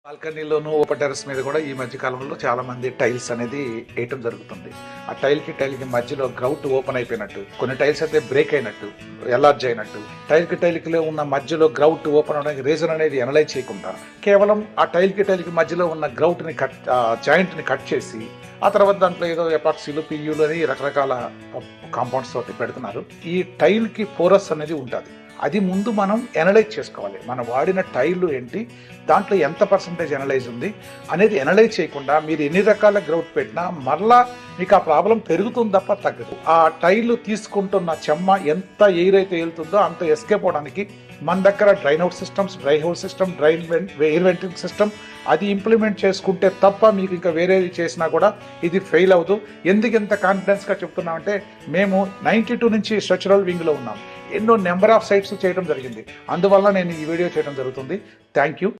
బాల్కనీలోను open terrace మీద కూడా ఈ మధ్య కాలంలో చాలా మంది టైల్స్ అనేది వేయటం జరుగుతుంది. ఆ టైల్ కి మధ్యలో గ్రౌట్ ఓపెన్ అయిపోయినట్టు, కొన్ని టైల్స్ అయితే బ్రేక్ అయినట్టు, ఎలార్జ్ అయినట్టు, టైల్ కి ఉన్న మధ్యలో గ్రౌట్ ఓపెన్ అవడానికి రీజన్ అనేది అనలైజ్ చేయకుండా కేవలం ఆ టైల్ కి మధ్యలో ఉన్న గ్రౌట్ ని జాయింట్ ని కట్ చేసి ఆ తర్వాత దాంట్లో ఏదో ఎపాక్సీలు పియూలు అని రకరకాల కాంపౌండ్స్ తోటి పెడుతున్నారు. ఈ టైల్ కి పోరస్ అనేది ఉంటుంది. అది ముందు మనం ఎనలైజ్ చేసుకోవాలి. మనం వాడిన టైల్ ఏంటి, దాంట్లో ఎంత పర్సంటేజ్ ఎనలైజ్ ఉంది అనేది ఎనలైజ్ చేయకుండా మీరు ఎన్ని రకాల గ్రౌట్ పెట్టినా మరలా మీకు ఆ ప్రాబ్లం పెరుగుతుంది తప్ప తగ్గదు. ఆ టైల్ తీసుకుంటున్న చెమ్మ ఎంత ఎయిర్ అయితే వెళ్తుందో అంత ఎస్కేప్ అవడానికి మన దగ్గర drain out systems, dry whole system, air venting system అది ఇంప్లిమెంట్ చేసుకుంటే తప్ప మీకు ఇంకా వేరేది చేసినా కూడా ఇది ఫెయిల్ అవుతూ. ఎందుకు ఎంత కాన్ఫిడెన్స్గా చెప్తున్నామంటే మేము 92 నుంచి స్ట్రక్చరల్ వింగ్లో ఉన్నాం. ఎన్నో నెంబర్ ఆఫ్ సైట్స్ చేయడం జరిగింది. అందువల్ల నేను ఈ వీడియో చేయడం జరుగుతుంది. Thank you.